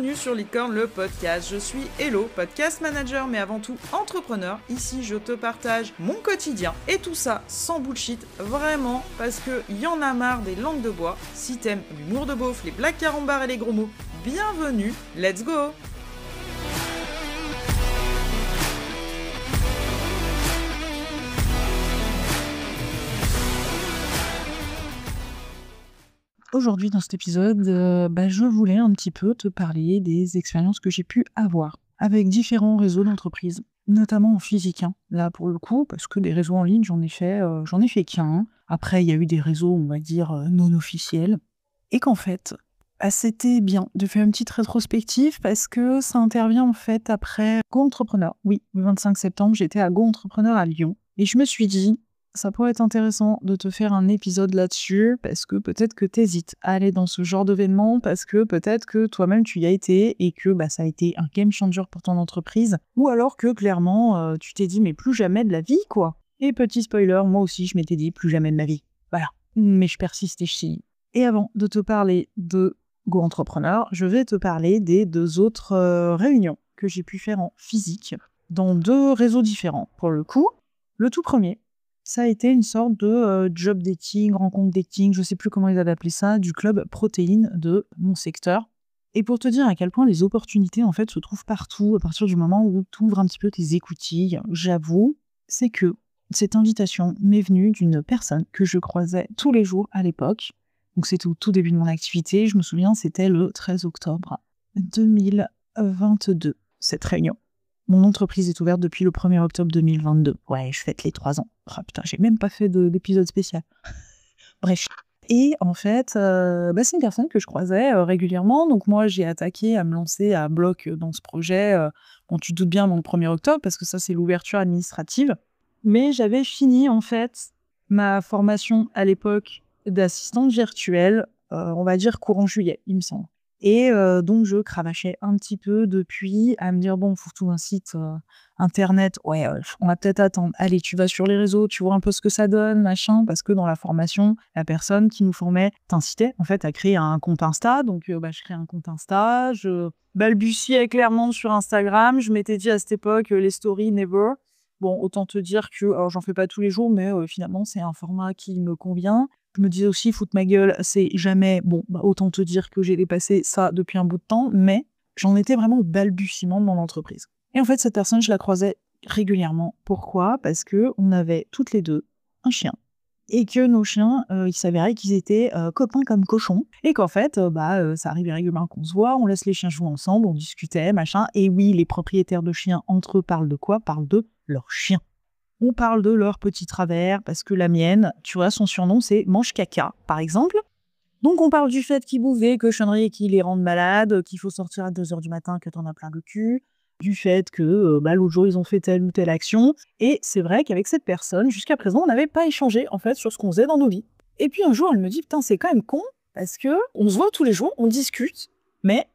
bienvenue sur Licorne le podcast. Je suis Hello, podcast manager, mais avant tout entrepreneur. Ici, je te partage mon quotidien et tout ça sans bullshit, vraiment, parce que y en a marre des langues de bois. Si t'aimes l'humour de beauf, les blagues carambars et les gros mots, bienvenue, let's go! Aujourd'hui, dans cet épisode, je voulais un petit peu te parler des expériences que j'ai pu avoir avec différents réseaux d'entreprises, notamment en physique. Là, pour le coup, parce que des réseaux en ligne, j'en ai fait qu'un. Après, il y a eu des réseaux, on va dire, non officiels. Et qu'en fait, c'était bien de faire une petite rétrospective parce que ça intervient en fait après Go Entrepreneur. Oui, le 25 septembre, j'étais à Go Entrepreneur à Lyon. Et je me suis dit, ça pourrait être intéressant de te faire un épisode là-dessus parce que peut-être que t'hésites à aller dans ce genre d'événement, parce que peut-être que toi-même tu y as été et que ça a été un game changer pour ton entreprise, ou alors que clairement tu t'es dit mais plus jamais de la vie quoi. Et petit spoiler, moi aussi je m'étais dit plus jamais de ma vie. Voilà, mais je persiste et je chie. Et avant de te parler de Go Entrepreneur, je vais te parler des 2 autres réunions que j'ai pu faire en physique dans 2 réseaux différents. Pour le coup, le tout premier, ça a été une sorte de job dating, rencontre dating, je sais plus comment ils avaient appelé ça, du club protéine de mon secteur. Et pour te dire à quel point les opportunités en fait se trouvent partout à partir du moment où tu ouvres un petit peu tes écoutilles, j'avoue, c'est que cette invitation m'est venue d'une personne que je croisais tous les jours à l'époque. Donc c'était au tout début de mon activité, je me souviens, c'était le 13 octobre 2022, cette réunion. Mon entreprise est ouverte depuis le 1er octobre 2022. Ouais, je fête les 3 ans. Oh putain, j'ai même pas fait d'épisode spécial. Bref. Et en fait, c'est une personne que je croisais régulièrement. Donc moi, j'ai attaqué à me lancer à bloc dans ce projet. Tu te doutes bien, le 1er octobre, parce que ça, c'est l'ouverture administrative. Mais j'avais fini, en fait, ma formation à l'époque d'assistante virtuelle, on va dire courant juillet, il me semble. Et donc, je cravachais un petit peu depuis à me dire, bon, pour tout un site internet, ouais, on va peut-être attendre. Allez, tu vas sur les réseaux, tu vois un peu ce que ça donne, machin, parce que dans la formation, la personne qui nous formait t'incitait, en fait, à créer un compte Insta. Donc, je crée un compte Insta, je balbutiais clairement sur Instagram. Je m'étais dit à cette époque, les stories, never. Bon, autant te dire que, alors j'en fais pas tous les jours, mais finalement, c'est un format qui me convient. Je me disais aussi, foutre ma gueule, c'est jamais... Bon, autant te dire que j'ai dépassé ça depuis un bout de temps, mais j'en étais vraiment au balbutiement de mon entreprise. Et en fait, cette personne, je la croisais régulièrement. Pourquoi ? Parce que on avait toutes les 2 un chien. Et que nos chiens, il s'avérait qu'ils étaient copains comme cochons. Et qu'en fait, ça arrivait régulièrement qu'on se voit, on laisse les chiens jouer ensemble, on discutait, machin. Et oui, les propriétaires de chiens, entre eux, parlent de quoi ? Parlent de leurs chiens. On parle de leurs petits travers, parce que la mienne, tu vois, son surnom, c'est Mange Caca, par exemple. Donc, on parle du fait qu'il bouvait, cochonnerie qui les rendent malades, qu'il faut sortir à 2h du matin, que t'en as plein le cul, du fait que l'autre jour, ils ont fait telle ou telle action. Et c'est vrai qu'avec cette personne, jusqu'à présent, on n'avait pas échangé, en fait, sur ce qu'on faisait dans nos vies. Et puis, un jour, elle me dit, putain, c'est quand même con, parce que on se voit tous les jours, on discute, mais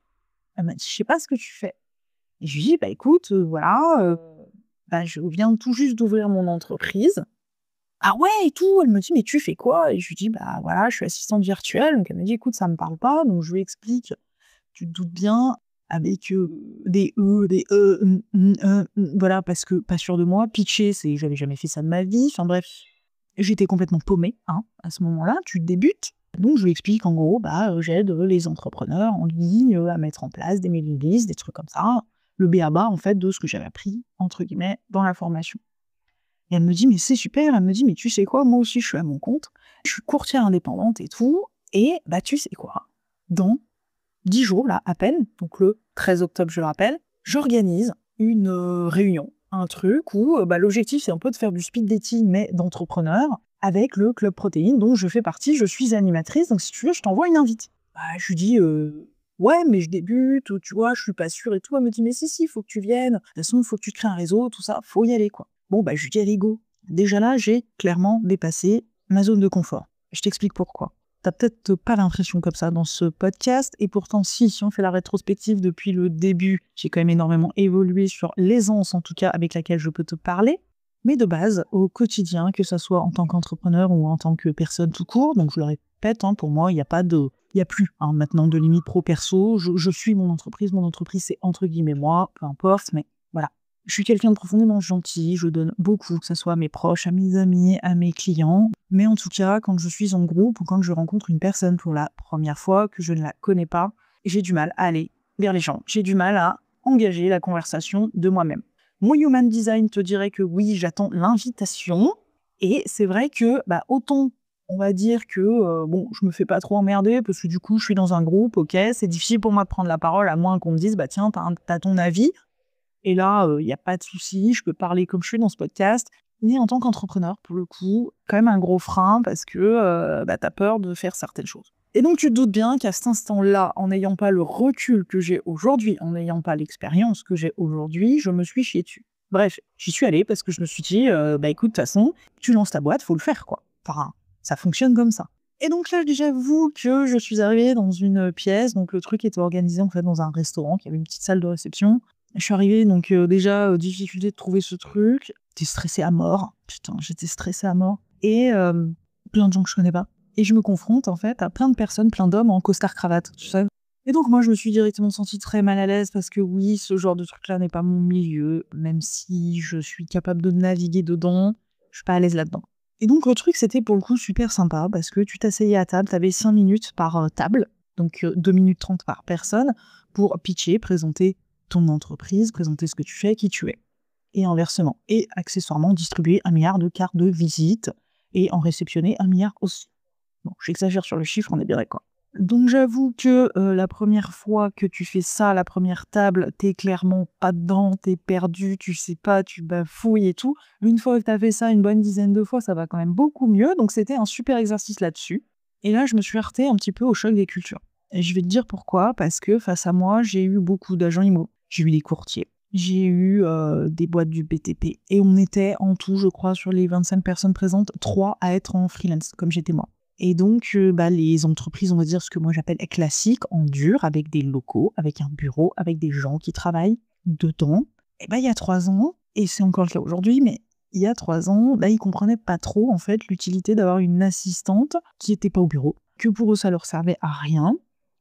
elle m'a dit, je sais pas ce que tu fais. Et je lui dis, écoute, voilà... je viens tout juste d'ouvrir mon entreprise. Ah ouais, et tout. Elle me dit, mais tu fais quoi ? Et je lui dis, voilà, je suis assistante virtuelle. Donc elle me dit, écoute, ça me parle pas. Donc je lui explique, tu te doutes bien, avec des voilà, parce que pas sûr de moi. Pitcher, j'avais jamais fait ça de ma vie. Enfin bref, j'étais complètement paumée, à ce moment-là. Tu débutes. Donc je lui explique, en gros, j'aide les entrepreneurs en ligne à mettre en place des mailing lists, des trucs comme ça. Le b.a.-ba, en fait, de ce que j'avais appris, entre guillemets, dans la formation. Et elle me dit, mais c'est super, elle me dit, mais tu sais quoi, moi aussi, je suis à mon compte, je suis courtière indépendante et tout, et tu sais quoi, dans 10 jours, là, à peine, donc le 13 octobre, je le rappelle, j'organise une réunion, un truc où l'objectif, c'est un peu de faire du speed dating, mais d'entrepreneurs, avec le Club Protéine, dont je fais partie, je suis animatrice, donc si tu veux, je t'envoie une invite. Je lui dis... ouais, mais je débute, tu vois, je suis pas sûre et tout. Elle me dit, mais si, faut que tu viennes. De toute façon, il faut que tu te crées un réseau, tout ça, faut y aller, quoi. Bon, je lui dis, allez, go. Déjà là, j'ai clairement dépassé ma zone de confort. Je t'explique pourquoi. T'as peut-être pas l'impression comme ça dans ce podcast, et pourtant, si on fait la rétrospective depuis le début, j'ai quand même énormément évolué sur l'aisance, en tout cas, avec laquelle je peux te parler. Mais de base, au quotidien, que ça soit en tant qu'entrepreneur ou en tant que personne tout court, donc je leur ai répète, hein, pour moi, il y a plus maintenant de limite pro-perso. Je suis mon entreprise c'est entre guillemets moi, peu importe, mais voilà. Je suis quelqu'un de profondément gentil, je donne beaucoup, que ce soit à mes proches, à mes amis, à mes clients. Mais en tout cas, quand je suis en groupe ou quand je rencontre une personne pour la première fois, que je ne la connais pas, j'ai du mal à aller vers les gens. J'ai du mal à engager la conversation de moi-même. Mon human design te dirait que oui, j'attends l'invitation. Et c'est vrai que, autant on va dire que, je me fais pas trop emmerder parce que du coup, je suis dans un groupe, ok, c'est difficile pour moi de prendre la parole à moins qu'on me dise, tiens, t'as ton avis. Et là, il n'y a pas de souci, je peux parler comme je suis dans ce podcast. Mais en tant qu'entrepreneur, pour le coup, quand même un gros frein parce que t'as peur de faire certaines choses. Et donc, tu te doutes bien qu'à cet instant-là, en n'ayant pas le recul que j'ai aujourd'hui, en n'ayant pas l'expérience que j'ai aujourd'hui, je me suis chiée dessus. Bref, j'y suis allée parce que je me suis dit, écoute, de toute façon, tu lances ta boîte, faut le faire, quoi. Enfin, ça fonctionne comme ça. Et donc là, j'avoue que je suis arrivée dans une pièce, donc le truc était organisé en fait dans un restaurant, qui avait une petite salle de réception. Je suis arrivée, donc difficulté de trouver ce truc. J'étais stressée à mort. Putain, j'étais stressée à mort. Et plein de gens que je connais pas. Et je me confronte, en fait, à plein de personnes, plein d'hommes en costard-cravate, tu sais. Et donc, moi, je me suis directement sentie très mal à l'aise parce que oui, ce genre de truc-là n'est pas mon milieu. Même si je suis capable de naviguer dedans, je suis pas à l'aise là-dedans. Et donc, le truc, c'était pour le coup super sympa parce que tu t'asseyais à table, t'avais 5 minutes par table, donc 2 minutes 30 par personne, pour pitcher, présenter ton entreprise, présenter ce que tu fais, qui tu es. Et inversement. Et accessoirement, distribuer 1 milliard de cartes de visite et en réceptionner 1 milliard aussi. Bon, j'exagère sur le chiffre, on est bien d'accord. Donc j'avoue que la première fois que tu fais ça, la première table, t'es clairement pas dedans, t'es perdu, tu sais pas, tu bafouilles et tout. Une fois que t'as fait ça une bonne dizaine de fois, ça va quand même beaucoup mieux. Donc c'était un super exercice là-dessus. Et là, je me suis heurtée un petit peu au choc des cultures. Et je vais te dire pourquoi, parce que face à moi, j'ai eu beaucoup d'agents immo. J'ai eu des courtiers, j'ai eu des boîtes du BTP. Et on était en tout, je crois, sur les 25 personnes présentes, 3 à être en freelance, comme j'étais moi. Et donc, les entreprises, on va dire ce que moi j'appelle classiques, en dur, avec des locaux, avec un bureau, avec des gens qui travaillent dedans. Et il y a 3 ans, et c'est encore le cas aujourd'hui, mais il y a 3 ans, ils comprenaient pas trop, en fait, l'utilité d'avoir une assistante qui était pas au bureau, que pour eux, ça leur servait à rien.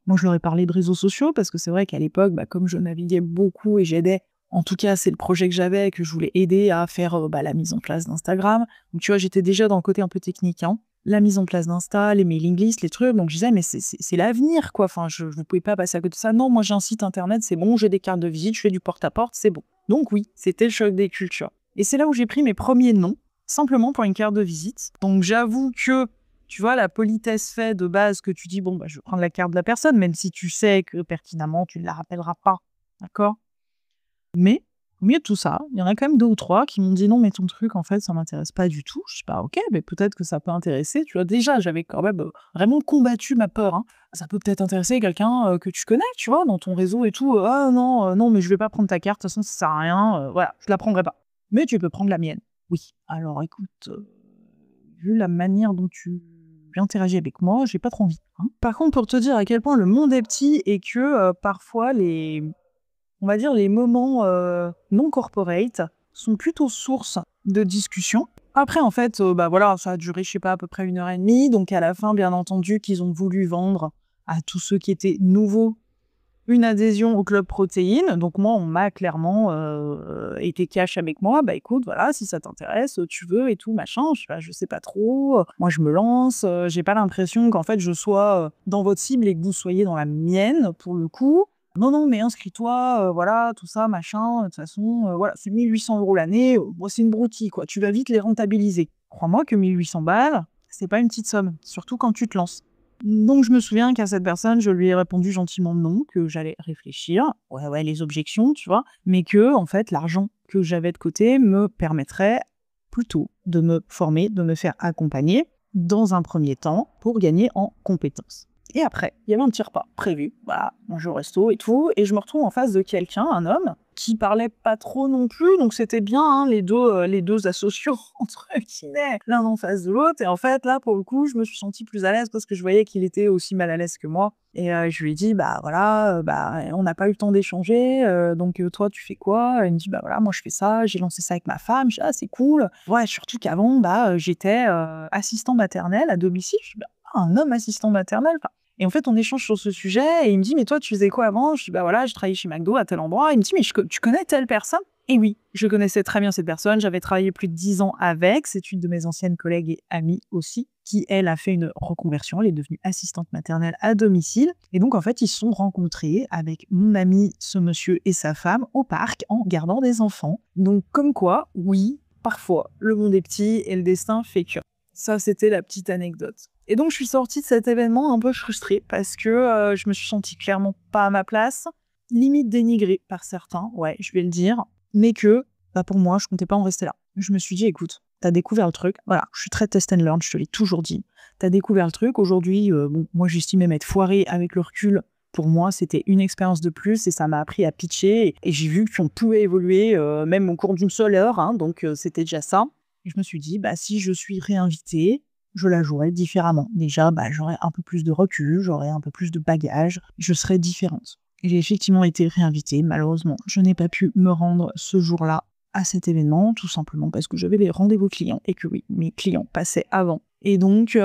Moi, je leur ai parlé de réseaux sociaux, parce que c'est vrai qu'à l'époque, comme je naviguais beaucoup et j'aidais, en tout cas, c'est le projet que j'avais, que je voulais aider à faire la mise en place d'Instagram. Donc, tu vois, j'étais déjà dans le côté un peu technique, hein. La mise en place d'Insta, les mailing lists, les trucs. Donc, je disais, mais c'est l'avenir, quoi. Enfin, vous pouvez pas passer à côté de ça. Non, moi, j'ai un site internet, c'est bon, j'ai des cartes de visite, je fais du porte-à-porte, c'est bon. Donc, oui, c'était le choc des cultures. Et c'est là où j'ai pris mes premiers noms, simplement pour une carte de visite. Donc, j'avoue que, tu vois, la politesse fait de base que tu dis, je vais prendre la carte de la personne, même si tu sais que pertinemment, tu ne la rappelleras pas. D'accord ? Mais, au milieu de tout ça, il y en a quand même 2 ou 3 qui m'ont dit non, mais ton truc, en fait, ça m'intéresse pas du tout. Je dis ok, mais peut-être que ça peut intéresser. Tu vois, déjà, j'avais quand même vraiment combattu ma peur. Hein. Ça peut peut-être intéresser quelqu'un que tu connais, tu vois, dans ton réseau et tout. Ah non, mais je vais pas prendre ta carte, de toute façon, ça sert à rien. Voilà, je la prendrai pas. Mais tu peux prendre la mienne. Oui. Alors, écoute, vu la manière dont tu interagis avec moi, j'ai pas trop envie. Hein. Par contre, pour te dire à quel point le monde est petit et que parfois on va dire les moments non corporate sont plutôt source de discussion. Après, en fait, ça a duré, je sais pas, à peu près 1h30. Donc, à la fin, bien entendu, qu'ils ont voulu vendre à tous ceux qui étaient nouveaux une adhésion au club protéines. Donc, moi, on m'a clairement été cash avec moi. Écoute, voilà, si ça t'intéresse, tu veux et tout, machin. Je sais pas trop. Moi, je me lance. J'ai pas l'impression qu'en fait, je sois dans votre cible et que vous soyez dans la mienne, pour le coup. Non, mais inscris-toi, voilà, tout ça, machin. De toute façon, voilà, c'est 1 800 € l'année. C'est une broutille, quoi. Tu vas vite les rentabiliser. Crois-moi que 1 800 balles, c'est pas une petite somme, surtout quand tu te lances. Donc, je me souviens qu'à cette personne, je lui ai répondu gentiment non, que j'allais réfléchir. Ouais, les objections, tu vois. Mais que, en fait, l'argent que j'avais de côté me permettrait plutôt de me former, de me faire accompagner dans un premier temps pour gagner en compétences. Et après, il y avait un petit repas prévu, manger au resto et tout, et je me retrouve en face de quelqu'un, un homme, qui parlait pas trop non plus, donc c'était bien, hein, les deux associants, entre guillemets, l'un en face de l'autre, et en fait, là, pour le coup, je me suis sentie plus à l'aise parce que je voyais qu'il était aussi mal à l'aise que moi, et je lui ai dit, on n'a pas eu le temps d'échanger, donc toi, tu fais quoi? Il me dit, voilà, moi, je fais ça, j'ai lancé ça avec ma femme, je dis, c'est cool, ouais, surtout qu'avant, j'étais assistant maternel à domicile, je dis, un homme assistant maternel. Et en fait, on échange sur ce sujet et il me dit, mais toi, tu faisais quoi avant? Je dis, bah voilà, je travaillais chez McDo à tel endroit. Il me dit, mais tu connais telle personne? Et oui, je connaissais très bien cette personne. J'avais travaillé plus de 10 ans avec. C'est une de mes anciennes collègues et amies aussi, qui, elle, a fait une reconversion. Elle est devenue assistante maternelle à domicile. Et donc, en fait, ils se sont rencontrés avec mon ami, ce monsieur et sa femme, au parc en gardant des enfants. Donc, comme quoi, oui, parfois, le monde est petit et le destin fait que. Ça, c'était la petite anecdote. Et donc, je suis sortie de cet événement un peu frustrée parce que je me suis sentie clairement pas à ma place, limite dénigrée par certains, ouais, je vais le dire, mais que, pour moi, je comptais pas en rester là. Je me suis dit, écoute, t'as découvert le truc, voilà, je suis très test and learn, je te l'ai toujours dit, t'as découvert le truc, aujourd'hui, moi, j'estimais m'être foirée avec le recul. Pour moi, c'était une expérience de plus et ça m'a appris à pitcher et j'ai vu qu'on pouvait évoluer, même au cours d'une seule heure, hein, donc c'était déjà ça. Et je me suis dit, si je suis réinvitée, je la jouerai différemment. Déjà, j'aurai un peu plus de recul, j'aurai un peu plus de bagages, je serai différente. Et j'ai effectivement été réinvitée, malheureusement. Je n'ai pas pu me rendre ce jour-là à cet événement, tout simplement parce que j'avais des rendez-vous clients et que oui, mes clients passaient avant. Et donc,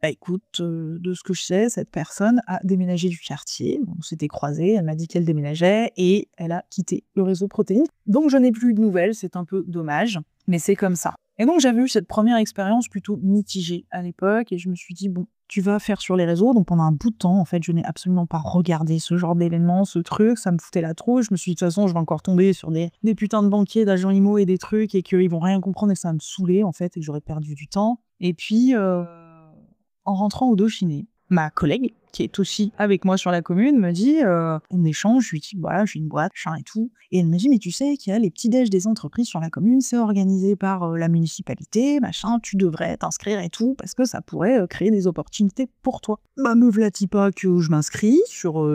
écoute, de ce que je sais, cette personne a déménagé du quartier. On s'était croisés, elle m'a dit qu'elle déménageait et elle a quitté le réseau Protéines. Donc, je n'ai plus de nouvelles, c'est un peu dommage, mais c'est comme ça. Et donc, j'avais eu cette première expérience plutôt mitigée à l'époque et je me suis dit, bon, tu vas faire sur les réseaux. Donc, pendant un bout de temps, en fait, je n'ai absolument pas regardé ce genre d'événement, ce truc, ça me foutait la trouille. Je me suis dit, de toute façon, je vais encore tomber sur des putains de banquiers, d'agents IMO et des trucs et qu'ils vont rien comprendre et ça va me saouler, en fait, et que j'aurais perdu du temps. Et puis, en rentrant au Dauphiné, ma collègue, qui est aussi avec moi sur la commune, me dit, on échange, je lui dis, voilà, j'ai une boîte, machin et tout. Et elle me dit, mais tu sais qu'il y a les petits-déj des entreprises sur la commune, c'est organisé par la municipalité, machin, tu devrais t'inscrire et tout, parce que ça pourrait créer des opportunités pour toi. Me v'là-t-il pas que je m'inscris sur...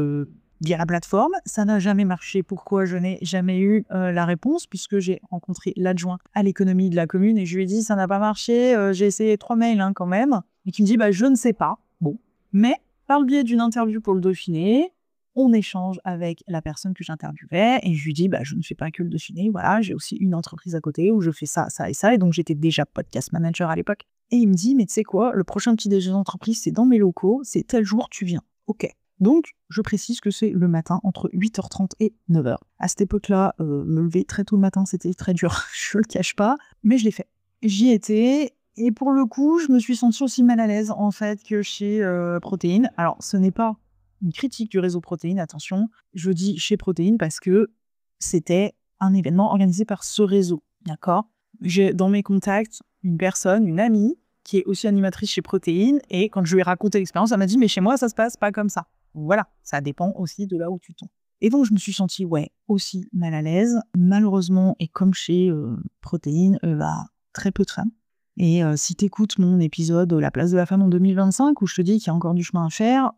via la plateforme, ça n'a jamais marché. Pourquoi je n'ai jamais eu la réponse? Puisque j'ai rencontré l'adjoint à l'économie de la commune et je lui ai dit ça n'a pas marché, j'ai essayé 3 mails quand même, et qui me dit je ne sais pas. Bon, mais par le biais d'une interview pour le Dauphiné, on échange avec la personne que j'interviewais et je lui dis je ne fais pas que le Dauphiné, voilà, j'ai aussi une entreprise à côté où je fais ça, ça et ça, et donc j'étais déjà podcast manager à l'époque. Et il me dit mais tu sais quoi, le prochain petit déjeuner d'entreprise c'est dans mes locaux, c'est tel jour tu viens. Ok. Donc, je précise que c'est le matin, entre 8h30 et 9h. À cette époque-là, me lever très tôt le matin, c'était très dur, je le cache pas, mais je l'ai fait. J'y étais, et pour le coup, je me suis sentie aussi mal à l'aise, en fait, que chez Protéines. Alors, ce n'est pas une critique du réseau Protéines, attention, je dis chez Protéines parce que c'était un événement organisé par ce réseau, d'accord? J'ai dans mes contacts une personne, une amie, qui est aussi animatrice chez Protéines, et quand je lui ai raconté l'expérience, elle m'a dit « mais chez moi, ça se passe pas comme ça ». Voilà, ça dépend aussi de là où tu tombes. Et donc, je me suis sentie, aussi mal à l'aise. Malheureusement, et comme chez Protéines, très peu de femmes. Et si t'écoutes mon épisode « La place de la femme en 2025 », où je te dis qu'il y a encore du chemin à faire,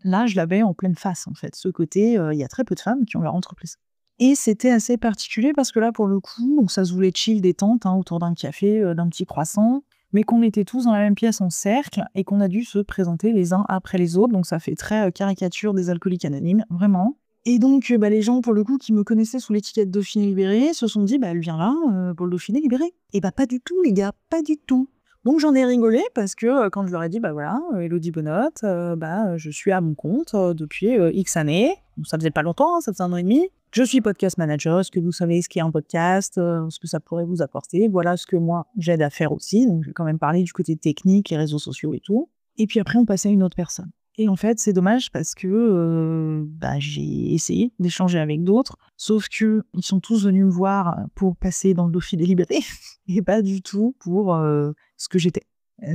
là, je l'avais en pleine face, en fait. Ce côté, il y a très peu de femmes qui ont leur entreprise. Et c'était assez particulier parce que là, pour le coup, donc ça se voulait chill, détente, autour d'un café, d'un petit croissant, mais qu'on était tous dans la même pièce en cercle et qu'on a dû se présenter les uns après les autres. Donc ça fait très caricature des alcooliques anonymes, vraiment. Et donc les gens, pour le coup, qui me connaissaient sous l'étiquette Dauphiné Libéré, se sont dit, elle vient là pour le Dauphiné Libéré. Et pas du tout, les gars, pas du tout. Donc j'en ai rigolé parce que quand je leur ai dit, voilà, Elodie Bonnotte, je suis à mon compte depuis X années. Donc, ça faisait pas longtemps, ça faisait 1 an et demi. Je suis podcast manager, est-ce que vous savez ce qu'est un podcast, ce que ça pourrait vous apporter, voilà ce que moi j'aide à faire aussi, donc je vais quand même parler du côté technique, les réseaux sociaux et tout. Et puis après on passait à une autre personne. Et en fait c'est dommage parce que j'ai essayé d'échanger avec d'autres, sauf que ils sont tous venus me voir pour passer dans le Dauphiné Libéré, et pas du tout pour ce que j'étais.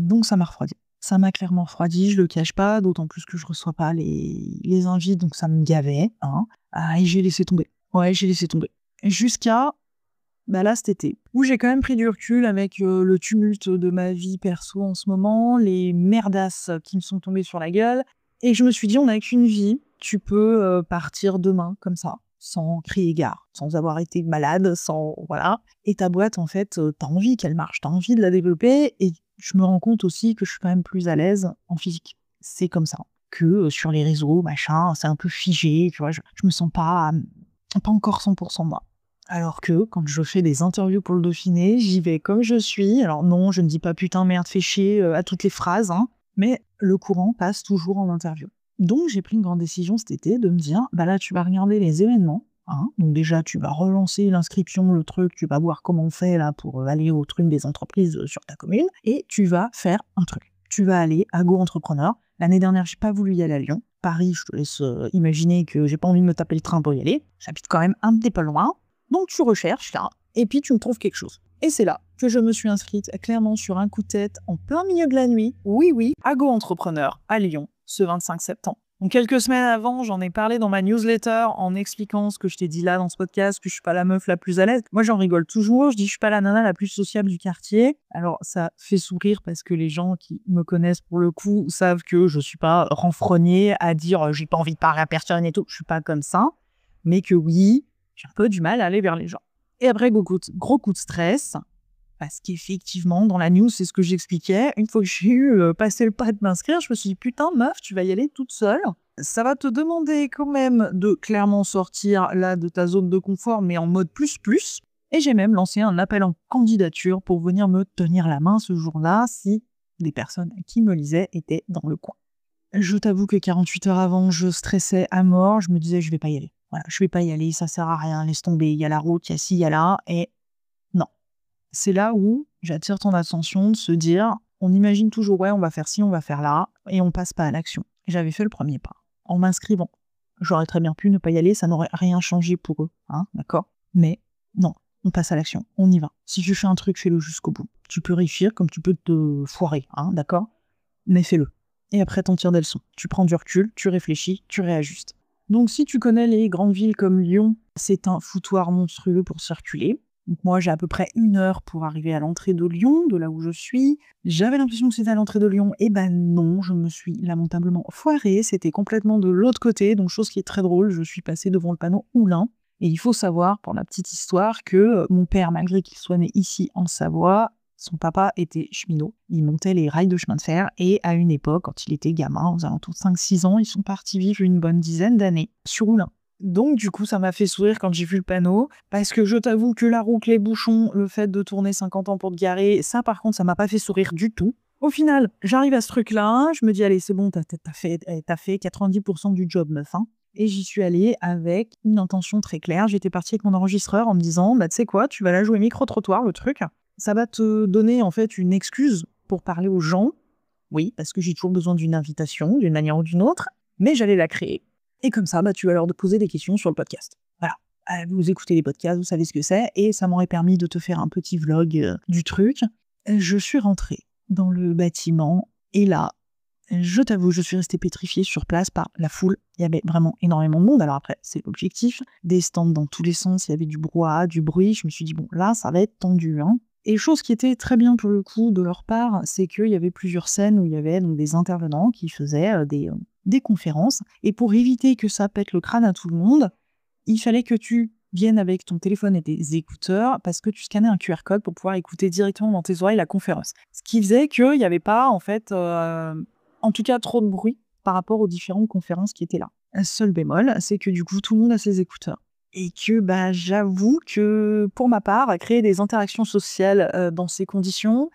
Donc ça m'a refroidi. Ça m'a clairement refroidi, je le cache pas, d'autant plus que je reçois pas les invites, donc ça me gavait, et j'ai laissé tomber. Ouais, j'ai laissé tomber. Jusqu'à, là, cet été, où j'ai quand même pris du recul avec le tumulte de ma vie perso en ce moment, les merdasses qui me sont tombées sur la gueule, et je me suis dit, on n'a qu'une vie, tu peux partir demain, comme ça, sans crier gare, sans avoir été malade, voilà. Et ta boîte, en fait, t'as envie qu'elle marche, t'as envie de la développer, et je me rends compte aussi que je suis quand même plus à l'aise en physique. C'est comme ça. Que sur les réseaux, machin, c'est un peu figé, tu vois, je me sens pas encore 100% moi. Alors que quand je fais des interviews pour le Dauphiné, j'y vais comme je suis. Alors non, je ne dis pas putain, merde, fais chier à toutes les phrases, Mais le courant passe toujours en interview. Donc, j'ai pris une grande décision cet été de me dire, bah là, tu vas regarder les événements. Hein. Donc déjà, tu vas relancer l'inscription, le truc, tu vas voir comment on fait là pour aller au truc des entreprises sur ta commune, et tu vas faire un truc. Tu vas aller à Go Entrepreneur. L'année dernière, j'ai pas voulu y aller à Lyon. Paris, je te laisse imaginer que j'ai pas envie de me taper le train pour y aller. J'habite quand même un petit peu loin. Donc tu recherches là, et puis tu me trouves quelque chose. Et c'est là que je me suis inscrite clairement sur un coup de tête en plein milieu de la nuit. Oui, à Go Entrepreneur à Lyon, ce 25 septembre. Donc quelques semaines avant, j'en ai parlé dans ma newsletter en expliquant ce que je t'ai dit là dans ce podcast, que je suis pas la meuf la plus à l'aise. Moi, j'en rigole toujours. Je dis je suis pas la nana la plus sociable du quartier. Alors ça fait sourire parce que les gens qui me connaissent pour le coup savent que je suis pas renfrognée à dire j'ai pas envie de parler à personne et tout. Je suis pas comme ça. Mais que oui, j'ai un peu du mal à aller vers les gens. Et après, gros coup de stress. Parce qu'effectivement, dans la news, c'est ce que j'expliquais. Une fois que j'ai eu passé le pas de m'inscrire, je me suis dit, putain, meuf, tu vas y aller toute seule. Ça va te demander quand même de clairement sortir là de ta zone de confort, mais en mode plus. Et j'ai même lancé un appel en candidature pour venir me tenir la main ce jour-là si des personnes qui me lisaient étaient dans le coin. Je t'avoue que 48 heures avant, je stressais à mort. Je me disais, je vais pas y aller. Voilà, je vais pas y aller, ça sert à rien, laisse tomber. Il y a la route, il y a ci, il y a là, et non. C'est là où j'attire ton attention de se dire, on imagine toujours, ouais, on va faire ci, on va faire là, et on passe pas à l'action. J'avais fait le premier pas, en m'inscrivant. J'aurais très bien pu ne pas y aller, ça n'aurait rien changé pour eux, hein, d'accord? Mais non, on passe à l'action, on y va. Si tu fais un truc, fais-le jusqu'au bout. Tu peux réussir comme tu peux te foirer, hein, d'accord? Mais fais-le. Et après, t'en tires des leçons. Tu prends du recul, tu réfléchis, tu réajustes. Donc si tu connais les grandes villes comme Lyon, c'est un foutoir monstrueux pour circuler. Donc moi, j'ai à peu près 1 heure pour arriver à l'entrée de Lyon, de là où je suis. J'avais l'impression que c'était à l'entrée de Lyon. Et ben non, je me suis lamentablement foirée. C'était complètement de l'autre côté. Donc chose qui est très drôle, je suis passée devant le panneau Oulin. Et il faut savoir, pour la petite histoire, que mon père, malgré qu'il soit né ici en Savoie, son papa était cheminot. Il montait les rails de chemin de fer. Et à une époque, quand il était gamin, aux alentours de 5-6 ans, ils sont partis vivre une bonne dizaine d'années sur Oulin. Donc du coup, ça m'a fait sourire quand j'ai vu le panneau, parce que je t'avoue que la route, les bouchons, le fait de tourner 50 ans pour te garer, ça par contre, ça m'a pas fait sourire du tout. Au final, j'arrive à ce truc-là, je me dis, allez, c'est bon, t'as fait 90% du job, meuf, hein. Et j'y suis allée avec une intention très claire. J'étais partie avec mon enregistreur en me disant, bah tu sais quoi, tu vas la jouer micro-trottoir, le truc. Ça va te donner en fait une excuse pour parler aux gens. Oui, parce que j'ai toujours besoin d'une invitation, d'une manière ou d'une autre, mais j'allais la créer. Et comme ça, bah, tu vas leur poser des questions sur le podcast. Voilà. Vous écoutez les podcasts, vous savez ce que c'est, et ça m'aurait permis de te faire un petit vlog du truc. Je suis rentrée dans le bâtiment, et là, je t'avoue, je suis restée pétrifiée sur place par la foule. Il y avait vraiment énormément de monde. Alors après, c'est l'objectif. Des stands dans tous les sens, il y avait du brouhaha, du bruit. Je me suis dit, bon, là, ça va être tendu, hein. Et chose qui était très bien pour le coup de leur part, c'est qu'il y avait plusieurs scènes où il y avait donc des intervenants qui faisaient des conférences. Et pour éviter que ça pète le crâne à tout le monde, il fallait que tu viennes avec ton téléphone et des écouteurs parce que tu scannais un QR code pour pouvoir écouter directement dans tes oreilles la conférence. Ce qui faisait qu'il n'y avait pas, en fait, en tout cas, trop de bruit par rapport aux différentes conférences qui étaient là. Un seul bémol, c'est que du coup, tout le monde a ses écouteurs. Et que bah, j'avoue que, pour ma part, créer des interactions sociales dans ces conditions,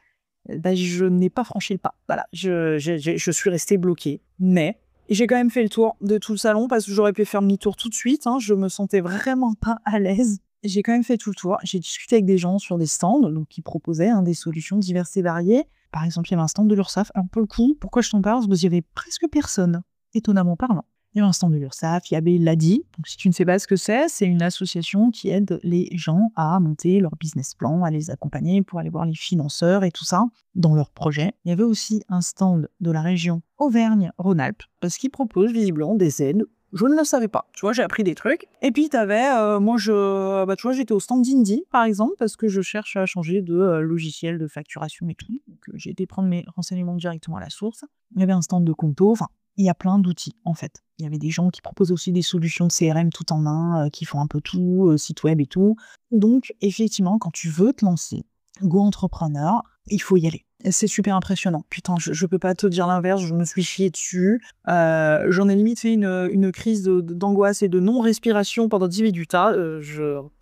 bah, je n'ai pas franchi le pas. Voilà, je suis restée bloquée. Mais j'ai quand même fait le tour de tout le salon parce que j'aurais pu faire demi-tour tout de suite. Hein, je me sentais vraiment pas à l'aise. J'ai quand même fait tout le tour. J'ai discuté avec des gens sur des stands donc, qui proposaient des solutions diverses et variées. Par exemple, il y avait un stand de l'URSSAF. Un peu le coup, pourquoi je t'en parle? Parce qu'il y avait presque personne, étonnamment parlant. Il y avait un stand de l'URSSAF, il y avait l'ADI. Donc, si tu ne sais pas ce que c'est une association qui aide les gens à monter leur business plan, à les accompagner pour aller voir les financeurs et tout ça dans leurs projets. Il y avait aussi un stand de la région Auvergne-Rhône-Alpes parce qu'ils proposent visiblement des aides. Je ne le savais pas. Tu vois, j'ai appris des trucs. Et puis, t'avais, tu vois, j'étais au stand d'Indie, par exemple, parce que je cherche à changer de logiciel de facturation et tout. Donc, j'ai été prendre mes renseignements directement à la source. Il y avait un stand de Conto. Enfin, il y a plein d'outils, en fait. Il y avait des gens qui proposent aussi des solutions de CRM tout en un, qui font un peu tout, site web et tout. Donc, effectivement, quand tu veux te lancer, Go Entrepreneur, il faut y aller. Et c'est super impressionnant. Putain, je peux pas te dire l'inverse, je me suis chiée dessus. J'en ai limite fait une crise d'angoisse et de non-respiration pendant 10 minutes.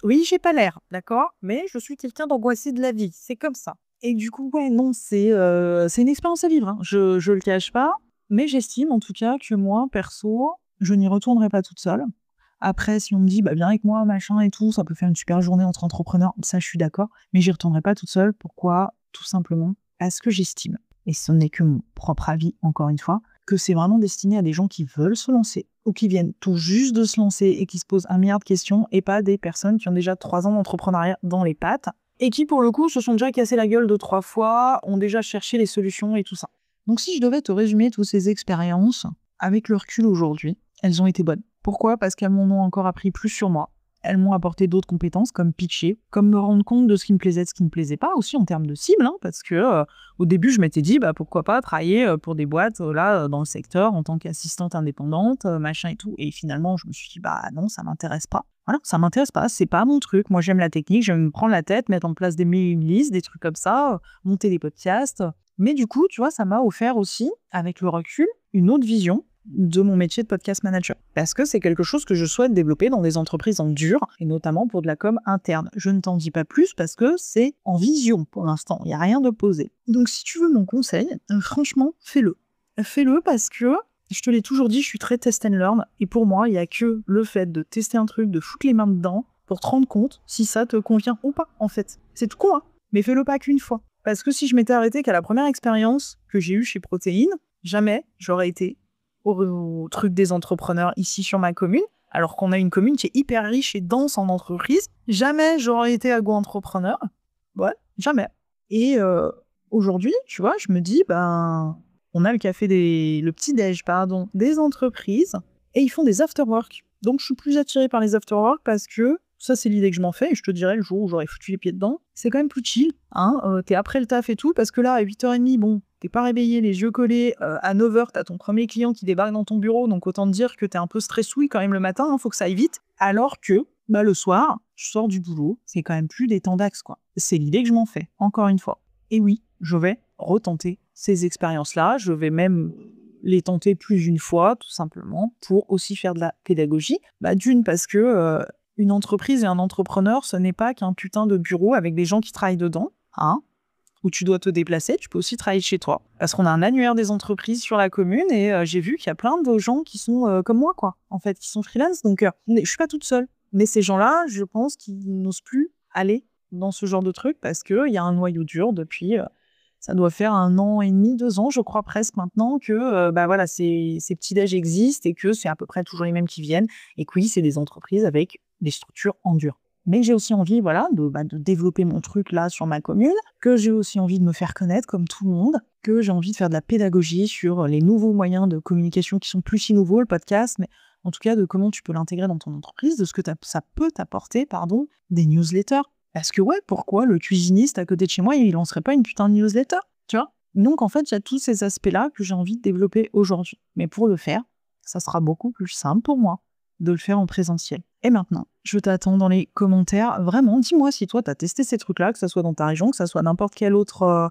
Oui, j'ai pas l'air, d'accord? Mais je suis quelqu'un d'angoissé de la vie, c'est comme ça. Et du coup, ouais, non, c'est une expérience à vivre, hein. Je le cache pas, mais j'estime en tout cas que moi, perso, je n'y retournerai pas toute seule. Après, si on me dit: «Bah, viens avec moi, machin et tout, ça peut faire une super journée entre entrepreneurs», ça, je suis d'accord, mais j'y retournerai pas toute seule. Pourquoi? Tout simplement parce que j'estime, et ce n'est que mon propre avis, encore une fois, que c'est vraiment destiné à des gens qui veulent se lancer ou qui viennent tout juste de se lancer et qui se posent 1 milliard de questions, et pas des personnes qui ont déjà 3 ans d'entrepreneuriat dans les pattes et qui, pour le coup, se sont déjà cassé la gueule 2-3 fois, ont déjà cherché les solutions et tout ça. Donc si je devais te résumer toutes ces expériences, avec le recul aujourd'hui, elles ont été bonnes. Pourquoi? Parce qu'elles m'en ont encore appris plus sur moi. Elles m'ont apporté d'autres compétences, comme pitcher, comme me rendre compte de ce qui me plaisait, de ce qui me plaisait pas, aussi en termes de cible, hein, parce que au début, je m'étais dit, bah, pourquoi pas travailler pour des boîtes dans le secteur en tant qu'assistante indépendante, machin et tout. Et finalement, je me suis dit, bah non, ça m'intéresse pas. Voilà, ça m'intéresse pas, c'est pas mon truc. Moi, j'aime la technique, j'aime me prendre la tête, mettre en place des mailing lists, des trucs comme ça, monter des podcasts. Mais du coup, tu vois, ça m'a offert aussi, avec le recul, une autre vision de mon métier de podcast manager. Parce que c'est quelque chose que je souhaite développer dans des entreprises en dur, et notamment pour de la com interne. Je ne t'en dis pas plus parce que c'est en vision pour l'instant, il n'y a rien de posé. Donc si tu veux mon conseil, franchement, fais-le. Fais-le parce que, je te l'ai toujours dit, je suis très test and learn, et pour moi, il n'y a que le fait de tester un truc, de foutre les mains dedans, pour te rendre compte si ça te convient ou pas, en fait. C'est tout con, hein, mais fais-le pas qu'une fois. Parce que si je m'étais arrêtée qu'à la première expérience que j'ai eue chez Protéine, jamais j'aurais été au truc des entrepreneurs ici sur ma commune, alors qu'on a une commune qui est hyper riche et dense en entreprises. Jamais j'aurais été agro-entrepreneur. Ouais, jamais. Et aujourd'hui, tu vois, je me dis, ben, on a le petit-déj, des entreprises, et ils font des after-work. Donc je suis plus attirée par les after-work parce que ça, c'est l'idée que je m'en fais, et je te dirai le jour où j'aurai foutu les pieds dedans. C'est quand même plus chill, hein, t'es après le taf et tout, parce que là, à 8h30, bon, t'es pas réveillé, les yeux collés, à 9h, t'as ton premier client qui débarque dans ton bureau, donc autant te dire que t'es un peu stressouille quand même le matin, hein, faut que ça aille vite. Alors que, bah, le soir, je sors du boulot, c'est quand même plus des temps d'axe, quoi. C'est l'idée que je m'en fais, encore une fois. Et oui, je vais retenter ces expériences-là, je vais même les tenter plus d'une fois, tout simplement, pour aussi faire de la pédagogie. Bah, d'une, parce que une entreprise et un entrepreneur, ce n'est pas qu'un putain de bureau avec des gens qui travaillent dedans, hein, où tu dois te déplacer, tu peux aussi travailler chez toi. Parce qu'on a un annuaire des entreprises sur la commune, et j'ai vu qu'il y a plein de gens qui sont comme moi, quoi, en fait, qui sont freelance, donc je suis pas toute seule. Mais ces gens-là, je pense qu'ils n'osent plus aller dans ce genre de truc, parce qu'il y a un noyau dur depuis... ça doit faire 1 an et demi, 2 ans, je crois presque maintenant, que bah voilà, ces petits-déj existent, et que c'est à peu près toujours les mêmes qui viennent, et que oui, c'est des entreprises avec des structures en dur. Mais j'ai aussi envie, voilà, de développer mon truc là sur ma commune, que j'ai aussi envie de me faire connaître comme tout le monde, que j'ai envie de faire de la pédagogie sur les nouveaux moyens de communication qui sont plus si nouveaux, le podcast, mais en tout cas de comment tu peux l'intégrer dans ton entreprise, de ce que ça peut t'apporter, des newsletters. Parce que ouais, pourquoi le cuisiniste à côté de chez moi, il lancerait pas une putain de newsletter, tu vois? Donc en fait, il y a tous ces aspects-là que j'ai envie de développer aujourd'hui. Mais pour le faire, ça sera beaucoup plus simple pour moi de le faire en présentiel. Et maintenant, je t'attends dans les commentaires. Vraiment, dis-moi si toi, t'as testé ces trucs-là, que ça soit dans ta région, que ça soit n'importe quel autre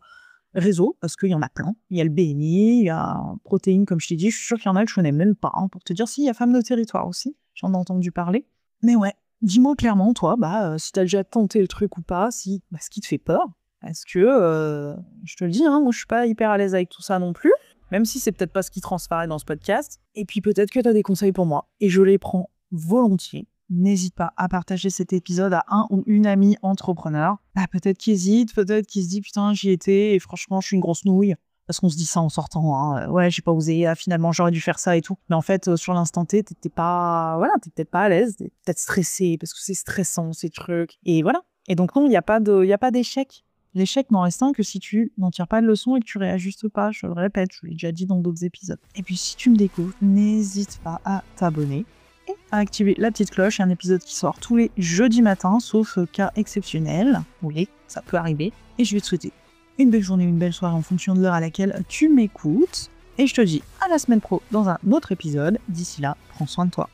réseau, parce qu'il y en a plein. Il y a le BNI, il y a Protéine, comme je t'ai dit. Je suis sûre qu'il y en a que je connais même pas, hein, pour te dire. Si, il y a Femmes de Territoire aussi. J'en ai entendu parler. Mais ouais, dis-moi clairement, toi, si t'as déjà tenté le truc ou pas, ce qui te fait peur. Parce que, je te le dis, hein, moi, je suis pas hyper à l'aise avec tout ça non plus. Même si c'est peut-être pas ce qui transparaît dans ce podcast. Et puis peut-être que t'as des conseils pour moi. Et je les prends volontiers. N'hésite pas à partager cet épisode à un ou une amie entrepreneur. Peut-être qu'il hésite, peut-être qu'il se dit « Putain, j'y étais et franchement, je suis une grosse nouille ». Parce qu'on se dit ça en sortant, hein. Ouais, j'ai pas osé, finalement, j'aurais dû faire ça et tout. Mais en fait, sur l'instant T, t'es peut-être pas à l'aise, t'es peut-être stressé, parce que c'est stressant, ces trucs. Et voilà. Et donc non, il n'y a pas d'échec. L'échec n'en reste un que si tu n'en tires pas de leçon et que tu réajustes pas. Je le répète, je l'ai déjà dit dans d'autres épisodes. Et puis si tu me découvres, n'hésite pas à t'abonner et à activer la petite cloche. Il y a un épisode qui sort tous les jeudis matins, sauf cas exceptionnel. Oui, ça peut arriver. Et je vais te souhaiter une belle journée, une belle soirée en fonction de l'heure à laquelle tu m'écoutes. Et je te dis à la semaine pro dans un autre épisode. D'ici là, prends soin de toi.